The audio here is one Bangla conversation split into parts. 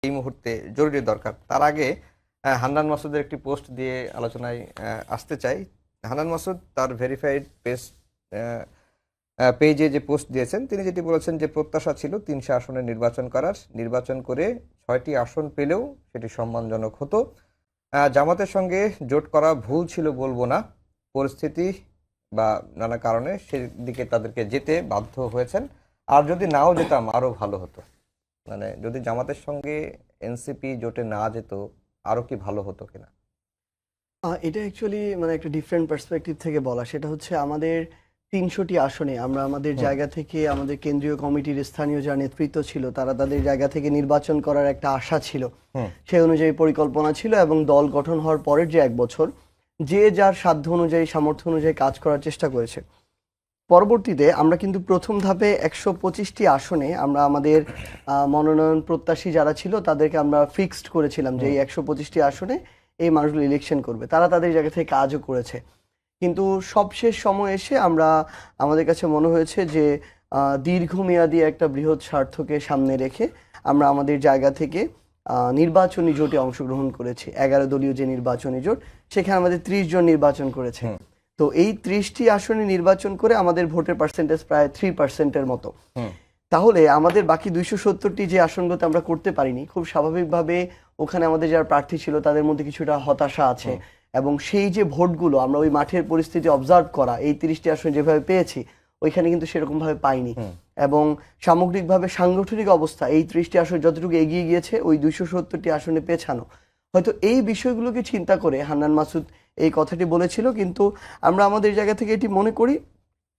এই মুহূর্তে জরুরি দরকার। তার আগে হান্নান মাসুদের একটি পোস্ট দিয়ে আলোচনায় আসতে চাই। হান্নান মাসুদ তার ভেরিফাইড পেজে যে পোস্ট দিয়েছেন, তিনি যেটি বলেছেন যে প্রত্যাশা ছিল ৩০০ আসনে নির্বাচন করার, নির্বাচন করে ৬টি আসন পেলেও সেটি সম্মানজনক হতো। জামাতের সঙ্গে জোট করা ভুল ছিল বলবো না, পরিস্থিতি বা নানা কারণে সেদিকে তাদেরকে যেতে বাধ্য হয়েছেন। আর যদি নাও যেতাম আরো ভালো হতো। মানে যদি জামাতের সঙ্গে এনসিপি জোটে না যেত আরো কি ভালো হতো কিনা? এটা অ্যাকচুয়ালি মানে একটা ডিফারেন্ট পার্সপেক্টিভ থেকে বলা। সেটা হচ্ছে আমাদের ৩০০টি আসনে আমরা আমাদের জায়গা থেকে আমাদের কেন্দ্রীয় কমিটির স্থানীয় যারা নেতৃত্ব ছিল তারা তাদের জায়গা থেকে নির্বাচন করার একটা আশা ছিল, সেই অনুযায়ী পরিকল্পনা ছিল এবং দল গঠন হওয়ার পরের যে ১ বছর যে যার সাধ্য অনুযায়ী সামর্থ্য অনুযায়ী কাজ করার চেষ্টা করেছে। পরবর্তীতে আমরা কিন্তু প্রথম ধাপে ১২৫টি আসনে আমরা আমাদের মনোনয়ন প্রত্যাশী যারা ছিল তাদেরকে আমরা ফিক্সড করেছিলাম যে এই ১২৫টি আসনে এই মানুষগুলো ইলেকশন করবে। তারা তাদের জায়গা থেকে কাজও করেছে, কিন্তু সবশেষ সময় এসে আমাদের কাছে মনে হয়েছে যে দীর্ঘমেয়াদী একটা বৃহৎ স্বার্থকে সামনে রেখে আমরা আমাদের জায়গা থেকে নির্বাচনী জোটে অংশগ্রহণ করেছি। ১১ দলীয় যে নির্বাচনী জোট, সেখানে আমাদের ৩০ জন নির্বাচন করেছে। তো এই ৩০টি আসনে নির্বাচন করে আমাদের ভোটের পার্সেন্টেজ প্রায় 3%-এর মতো। তাহলে আমাদের বাকি ২৭০টি যে আসনগুলোতে আমরা করতে পারিনি, খুব স্বাভাবিকভাবে ওখানে আমাদের যারা প্রার্থী ছিল তাদের মধ্যে কিছুটা হতাশা আছে এবং সেই যে ভোটগুলো আমরা ওই মাঠের পরিস্থিতি অবজার্ভ করা এই ৩০টি আসনে যেভাবে পেয়েছি ওইখানে কিন্তু সেরকম ভাবে পাইনি। এবং সামগ্রিকভাবে সাংগঠনিক অবস্থা এই ৩০টি আসন যতটুকু এগিয়ে গিয়েছে ওই ২৭০টি আসনে পেছানো। হয়তো এই বিষয়গুলোকে চিন্তা করে হান্নান মাসুদ এই কথাটি বলেছিল, কিন্তু আমরা আমাদের জায়গা থেকে এটি মনে করি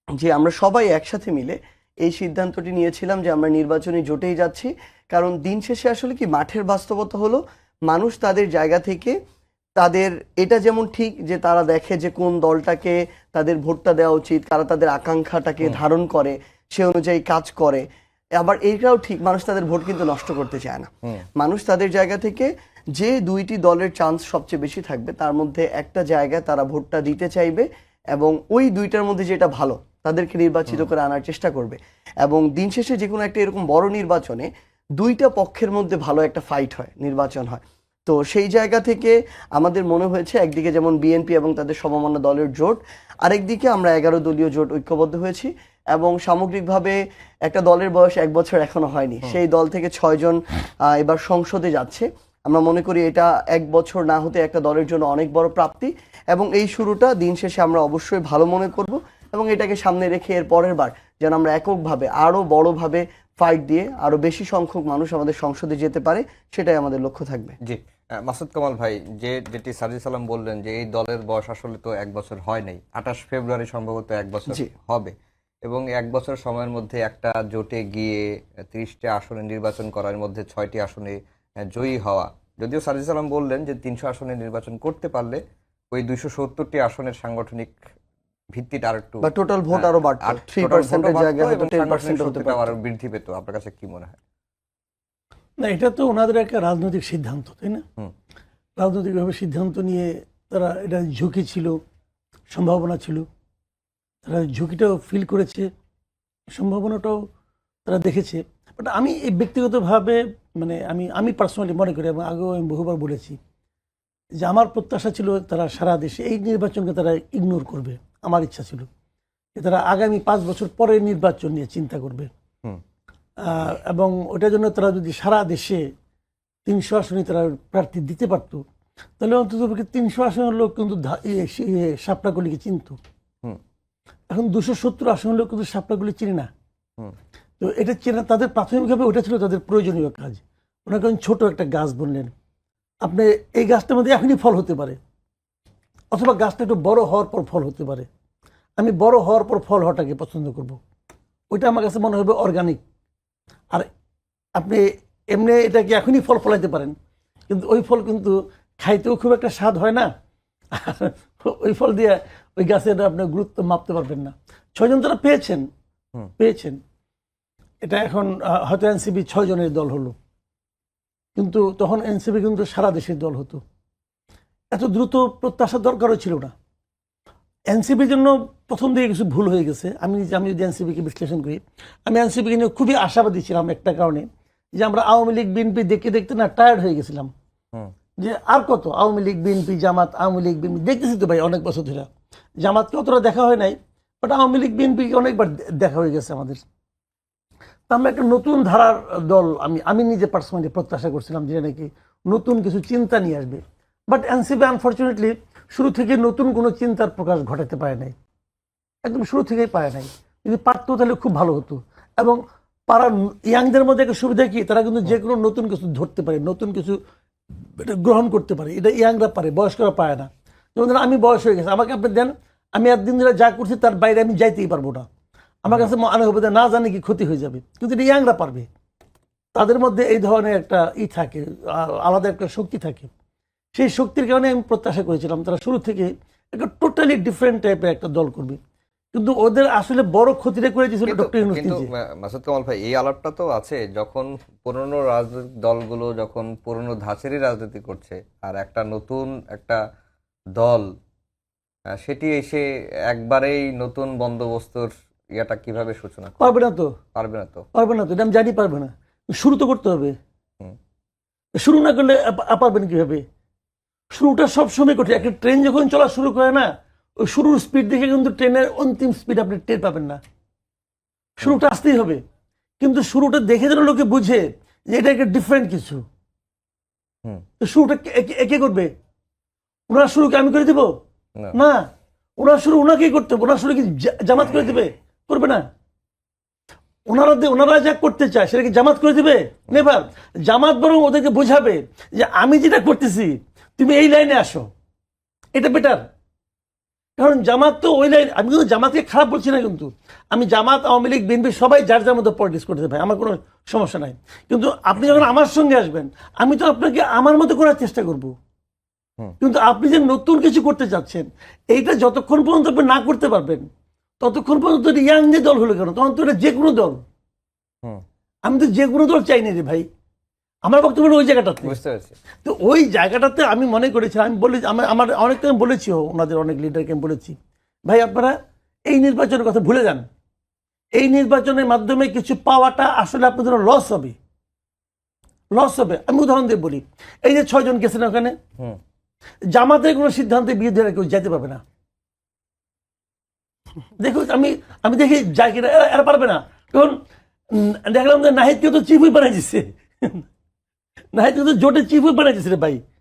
যে আমরা সবাই একসাথে মিলে এই সিদ্ধান্তটি নিয়েছিলাম যে আমরা নির্বাচনী জোটেই যাচ্ছি। কারণ দিন শেষে আসলে কি মাঠের বাস্তবতা হলো মানুষ তাদের জায়গা থেকে তাদের এটা যেমন ঠিক যে তারা দেখে যে কোন দলটাকে তাদের ভোটটা দেওয়া উচিত, তারা তাদের আকাঙ্ক্ষাটাকে ধারণ করে সে অনুযায়ী কাজ করে। আবার এইটাও ঠিক মানুষ তাদের ভোট কিন্তু নষ্ট করতে চায় না। মানুষ তাদের জায়গা থেকে যে দুইটি দলের চান্স সবচেয়ে বেশি থাকবে তার মধ্যে একটা জায়গায় তারা ভোটটা দিতে চাইবে এবং ওই দুইটার মধ্যে যেটা ভালো তাদেরকে নির্বাচিত করে আনার চেষ্টা করবে। এবং দিন শেষে যে কোনো একটা এরকম বড় নির্বাচনে দুইটা পক্ষের মধ্যে ভালো একটা ফাইট হয়, নির্বাচন হয়। তো সেই জায়গা থেকে আমাদের মনে হয়েছে একদিকে যেমন বিএনপি এবং তাদের সমমনা দলের জোট, আরেকদিকে আমরা ১১ দলীয় জোট ঐক্যবদ্ধ হয়েছি এবং সামগ্রিকভাবে একটা দলের বয়স ১ বছর এখনো হয়নি, সেই দল থেকে ৬ জন এবার সংসদে যাচ্ছে। আমরা মনে করি এটা ১ বছর না হতে একটা দলের জন্য অনেক বড় প্রাপ্তি এবং এই শুরুটা দিন শেষে আমরা অবশ্যই ভালো মনে করব এবং এটাকে সামনে রেখে এর পরের বার যেন আমরা এককভাবে আরো বড়ভাবে ফাইট দিয়ে আরো বেশি সংখ্যক মানুষ আমাদের সংসদে যেতে পারে, সেটাই আমাদের লক্ষ্য থাকবে। জি, মাসুদ কামাল ভাই, যেটি সাজিদ সালাম বললেন যে এই দলের বয়স আসলে তো ১ বছর হয় নাই, ২৮ ফেব্রুয়ারি সম্ভবত ১ বছর হবে এবং ১ বছর সময়ের মধ্যে একটা জোটে গিয়ে ৩০টি আসনে নির্বাচন করার মধ্যে ৬টি আসনে জয়ী হওয়া। যদিও সাজিদ সালাম বললেন যে ৩০০ আসনে নির্বাচন করতে পারলে ওই ২৭০টি আসনের সাংগঠনিক ভিত্তিটা আরেকটু বা টোটাল ভোট আরো বাড়তো, 3% এর জায়গায় হয়তো 10% হতে পারতো, আরো বৃদ্ধি পেত। আপনার কাছে কি মনে হয়? না, এটা তো ওনাদের একটা রাজনৈতিক সিদ্ধান্ত, তাই না? রাজনৈতিকভাবে সিদ্ধান্ত নিয়ে তারা এটা ঝুঁকি ছিল, সম্ভাবনা ছিল, তারা ঝুঁকিটাও ফিল করেছে, সম্ভাবনাটাও তারা দেখেছে। বাট আমি এই ব্যক্তিগতভাবে মানে আমি পার্সোনালি মনে করি এবং আগেও আমি বহুবার বলেছি যে আমার প্রত্যাশা ছিল তারা সারা দেশে এই নির্বাচনকে তারা ইগনোর করবে। আমার ইচ্ছা ছিল যে তারা আগামী ৫ বছর পরে নির্বাচন নিয়ে চিন্তা করবে এবং ওটার জন্য তারা যদি সারা দেশে ৩০০ আসনে তারা প্রার্থী দিতে পারতো তাহলে অন্তত ৩০০ আসনের লোক কিন্তু শাপলাগুলিকে চিনত। এখন ২৭০ আসনের লোক কিন্তু শাপলাগুলি চিনি না। তো এটা চেনা তাদের প্রাথমিকভাবে ওটা ছিল তাদের প্রয়োজনীয় কাজ। ওনাকে ছোট একটা গাছ বললেন, আপনি এই গাছটার মধ্যে এখনই ফল হতে পারে অথবা গাছটা একটু বড় হওয়ার পর ফল হতে পারে। আমি বড় হওয়ার পর ফল হওয়াটাকে পছন্দ করব, ওইটা আমার কাছে মনে হবে অর্গানিক। আর আপনি এমনি এটাকে এখনই ফল ফলাইতে পারেন, কিন্তু ওই ফল কিন্তু খাইতেও খুব একটা স্বাদ হয় না, ওই ফল দিয়ে ওই গাছের আপনার গুরুত্ব মাপতে পারবেন না। ৬ জন তারা পেয়েছেন। এটা এখন হয়তো এনসিপি ৬ জনের দল হলো, কিন্তু তখন এনসিপি কিন্তু সারা দেশের দল হতো। এত দ্রুত প্রত্যাশার দরকারও ছিল না। এনসিপির জন্য প্রথম দিকে কিছু ভুল হয়ে গেছে। আমি যদি এনসিপিকে বিশ্লেষণ করি, আমি এনসিপিকে নিয়ে খুবই আশাবাদী ছিলাম একটা কারণে, যে আমরা আওয়ামী লীগ বিএনপি দেখতে দেখতে না টায়ার্ড হয়ে গেছিলাম, হুম যে আর কত আওয়ামী লীগ বিএনপি জামাত, আওয়ামী লীগ বিএনপি দেখতেছি তো ভাই অনেক বছর ধরে। জামাতকে অতটা দেখা হয় নাই, বাট আওয়ামী লীগ বিএনপি অনেকবার দেখা হয়ে গেছে আমাদের। তো আমরা একটা নতুন ধারার দল, আমি নিজে পার্সোনালি প্রত্যাশা করছিলাম যে নাকি নতুন কিছু চিন্তা নিয়ে আসবে, বাট এনসিপি আনফর্চুনেটলি শুরু থেকে নতুন কোনো চিন্তার প্রকাশ ঘটাতে পারে নাই, একদম শুরু থেকেই পারে নাই। যদি পারতো তাহলে খুব ভালো হতো। এবং পাড়ার ইয়াংদের মধ্যে একটা সুবিধা কি, তারা কিন্তু যে কোনো নতুন কিছু ধরতে পারে, নতুন কিছু এটা গ্রহণ করতে পারে, এটা ইয়াংরা পারে, বয়স্করা পারে না। যেমন ধরেন আমি বয়স হয়ে গেছে, আমাকে আপনি দেন, আমি একদিন ধরে যা করছি তার বাইরে আমি যাইতেই পারবো না, আমার কাছে মনে হবে না জানি কি ক্ষতি হয়ে যাবে, কিন্তু এটা ইয়াংরা পারবে। তাদের মধ্যে এই ধরনের একটা থাকে, আলাদা একটা শক্তি থাকে। সেই শক্তির কারণে আমি প্রত্যাশা করেছিলাম তারা শুরু থেকে একটা টোটালি ডিফারেন্ট টাইপের একটা দল করবে, কিন্তু ওদের আসলে বড় ক্ষতিটা করে দিয়েছিল ডক্টর ইউনূস কিন্তু নিজে। মাসুদ কামাল ভাই, এই আলাপটা তো আছে যখন পুরনো রাজনৈতিক দলগুলো যখন পুরনো ধাঁচেরই রাজনীতি করছে, আর একটা নতুন একটা দল সেটি এসে একবারেই নতুন বন্দোবস্তর ইয়াটা কিভাবে সূচনা করবে? পারবে না তো, পারবে না তো। পারবে না তো, এটা আমি জানি পারবে না। শুরু তো করতে হবে, হুম শুরু না করলে পারবেন কিভাবে? শুরুটা সবসময় কঠিন। একটা ট্রেন যখন চলা শুরু করে না, ওই শুরুর স্পিড দেখে কিন্তু ট্রেনের অন্তিম স্পিড আপনি টের পাবেন না। শুরুটা আসতেই হবে, কিন্তু শুরুটা দেখে যেন লোকে বুঝে যে এটা একটা ডিফারেন্ট কিছু। হুম তো শুরুটা কে করবে? ওনার শুরুকে আমি করে দিব না। না, ওনার শুরু ওনাকেই করতে হবে। ওনার শুরু কি জামাত করে দিবে? করবে না। ওনারা যা করতে চায় সেটা কি জামাত করে দিবে? নেভার। জামাত বরং ওদেরকে বোঝাবে যে আমি যেটা করতেছি তুমি এই লাইনে আসো, এটা বেটার। কারণ জামাত তো ওই লাইন, আমি কিন্তু জামাতকে খারাপ বলছি না, কিন্তু আমি জামাত, আওয়ামী লীগ, বিএনপি সবাই যার যার মতো পলিটিক্স করতে ভাই, আমার কোনো সমস্যা নাই। কিন্তু আপনি যখন আমার সঙ্গে আসবেন, আমি তো আপনাকে আমার মতো করার চেষ্টা করব। হুম কিন্তু আপনি যে নতুন কিছু করতে চাচ্ছেন, এইটা যতক্ষণ পর্যন্ত আপনি না করতে পারবেন ততক্ষণ পর্যন্ত ইয়াং যে দল হলো কেন, তখন তো এটা যে কোনো দল। হুম আমি তো যে কোনো দল চাই না রে ভাই, আমার বক্তব্য হলো ওই জায়গাটাতে। বুঝতে পারছি। তো ওই জায়গাটাতে আমি মনে করেছি, আমি বলি আমার অনেককে আমি বলেছি, ওনাদের অনেক লিডারকে আমি বলেছি, ভাই আপনারা এই নির্বাচনের কথা ভুলে যান। এই নির্বাচনের মাধ্যমে কিছু পাওয়াটা আসলে আপনাদের লস হবে, লস হবে। আমি উদাহরণ দিয়ে বলি, এই যে 6 জন গেছেন ওখানে, হুম জামাতের কোনো সিদ্ধান্তের বিরুদ্ধে কেউ যেতে পারবে না। দেখুন আমি দেখি যাই কিনা, এরা পারবে না। কারণ দেখলাম যে নাহিদকে তো চিফ হুইপ বানাই দিচ্ছে, নাহিদকে তো জোটের চিফ হুইপ বানাই দিচ্ছে রে ভাই।